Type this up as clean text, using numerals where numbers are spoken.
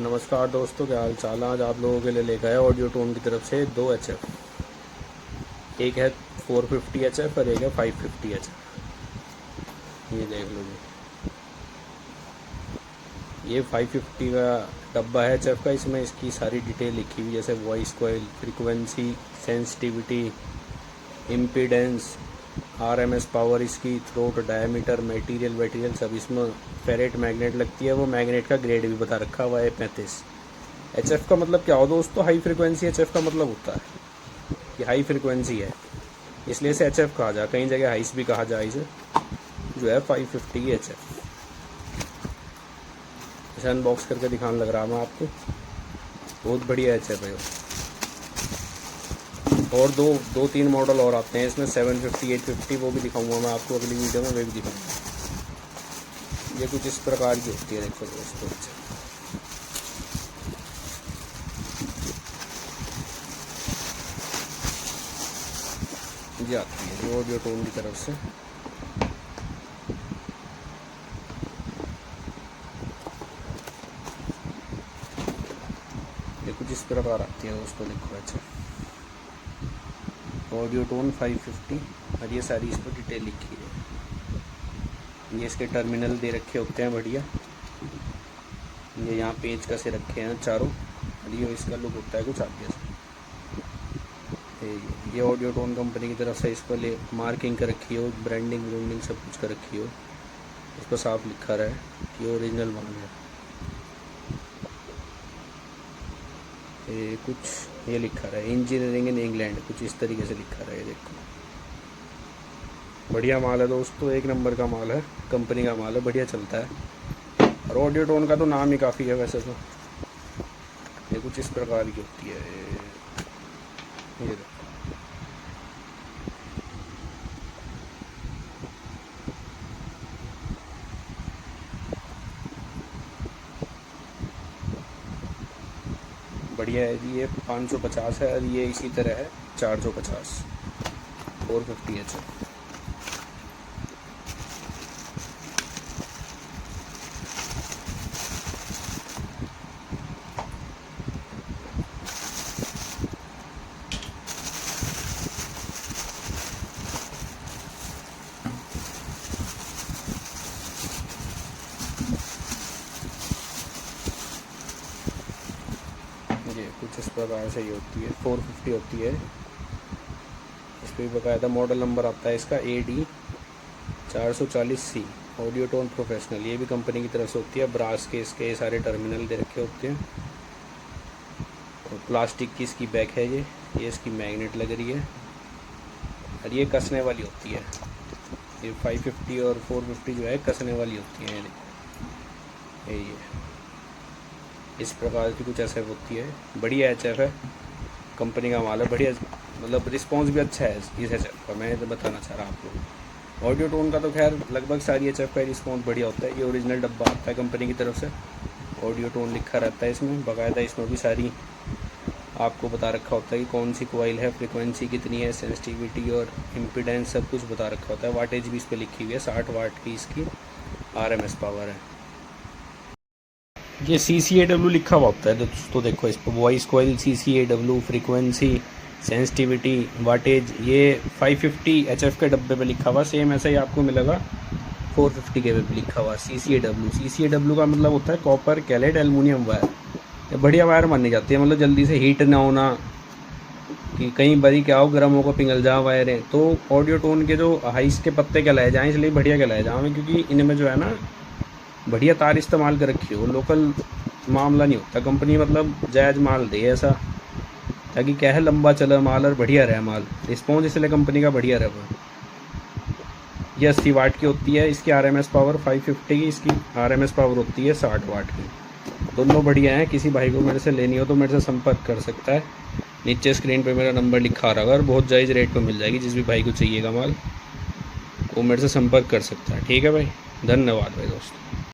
नमस्कार दोस्तों, क्या हाल चाल है। आज आप लोगों के लिए लेकर आया ऑडियो टोन की तरफ से दो HF। एक है 450 HF और एक है 550 HF। ये देख लो ये 550 का डब्बा है HF का। इसमें इसकी सारी डिटेल लिखी हुई, जैसे voice coil, frequency, sensitivity, impedance, RMS power, इसकी थ्रोट, डायमीटर, मटेरियल सब। इसमें फेरेट मैग्नेट लगती है, वो मैग्नेट का ग्रेड भी बता रखा हुआ है 35। HF का मतलब क्या हो दोस्तों? हाई फ्रिक्वेंसी HF का मतलब होता है कि हाई फ्रिक्वेंसी है, इसलिए इसे HF कहा जाए। कई जगह हाइस भी कहा जाए इसे, जो है 550 की HF। इसे अनबॉक्स करके दिखाने लग रहा मैं आपको। बहुत बढ़िया HF है। और दो तीन मॉडल और आते हैं इसमें, 750, 850, वो भी दिखाऊंगा मैं आपको अगली वीडियो में, वे भी दिखाऊंगा। ये कुछ इस प्रकार की होती है, देखो दोस्तों। ये आती है ऑडियो टोन की तरफ से। ये कुछ इस प्रकार आती है दोस्तों, देखो। अच्छा, ऑडियो टोन 550, और ये सारी इस पर डिटेल लिखी है। ये इसके टर्मिनल दे रखे होते हैं बढ़िया। ये यहाँ पेज कसे रखे हैं चारों, और ये इसका लुक होता है कुछ आगे से। ये ऑडियो टोन कंपनी की तरफ से इस पर मार्किंग कर रखी हो, ब्रांडिंग सब कुछ कर रखी हो। इस पर साफ लिखा रहा है कि ओरिजिनल माल है। ये कुछ ये लिखा रहा है इंजीनियरिंग इन इंग्लैंड, कुछ इस तरीके से लिखा रहा है। देखो, बढ़िया माल है दोस्तों, एक नंबर का माल है, कंपनी का माल है, बढ़िया चलता है। और ऑडियो टोन का तो नाम ही काफ़ी है वैसे तो। ये कुछ इस प्रकार की होती है। ये देखो, बढ़िया है जी। ये 550 है, और ये इसी तरह है 450, 450 HF। ये कुछ इस प्रकार से ही होती है, 450 होती है। इस पर बकायदा मॉडल नंबर आता है इसका AD440C, ऑडियो टोन प्रोफेशनल। ये भी कंपनी की तरफ से होती है। ब्रास के इसके सारे टर्मिनल दे रखे होते हैं, और प्लास्टिक की इसकी बैक है। ये इसकी मैग्नेट लग रही है, और ये कसने वाली होती है। ये 550 और 450 जो है कसने वाली होती है। ये इस प्रकार की कुछ HF होती है। बढ़िया HF है, कंपनी का माल है, बढ़िया। मतलब रिस्पांस भी अच्छा है इस HF का, मैं तो बताना चाह रहा हूँ आप लोग। ऑडियो टोन का तो खैर लगभग सारी HF का रिस्पांस बढ़िया होता है। ये ओरिजिनल डब्बा आता है कंपनी की तरफ से, ऑडियो टोन लिखा रहता है इसमें बाकायदा। इसमें भी सारी आपको बता रखा होता है कि कौन सी कॉइल है, फ्रिक्वेंसी कितनी है, सेंसिटिविटी और इम्पीडेंस सब कुछ बता रखा होता है। वाटेज भी इस पर लिखी हुई है, 60 वाट की इसकी RMS पावर है। ये CCAW लिखा हुआ होता है दोस्तों, देखो इस पर voice coil, CCAW, frequency, sensitivity, wattage. ये 550 HF के डब्बे पे लिखा हुआ, सेम ऐसा ही आपको मिलेगा 450 के पे लिखा हुआ CCAW का मतलब होता है कॉपर कैलेड एल्युमिनियम वायर। ये बढ़िया वायर मानी जाती है, मतलब जल्दी से हीट ना होना, कि कहीं बड़ी क्या हो, गर्म होकर पिघल जा वायरें। तो ऑडियो टोन के जो हाइस के पत्ते कहलाए जाएँ, इसलिए बढ़िया कहलाए जाएँ, क्योंकि इनमें जो है ना बढ़िया तार इस्तेमाल कर रखी हो। लोकल मामला नहीं होता, कंपनी मतलब जायज़ माल दे ऐसा, ताकि क्या है लंबा चले माल और बढ़िया रहे माल। रिस्पॉन्स इसलिए कंपनी का बढ़िया रहे। ये 80 वाट की होती है इसकी RMS पावर, 550 की इसकी RMS पावर होती है 60 वाट की। दोनों बढ़िया हैं। किसी भाई को मेरे से लेनी हो तो मेरे से संपर्क कर सकता है। नीचे स्क्रीन पे मेरा नंबर लिखा रहा, और बहुत जायज़ रेट पर मिल जाएगी। जिस भी भाई को चाहिएगा माल वो मेरे से संपर्क कर सकता है। ठीक है भाई, धन्यवाद भाई दोस्तों।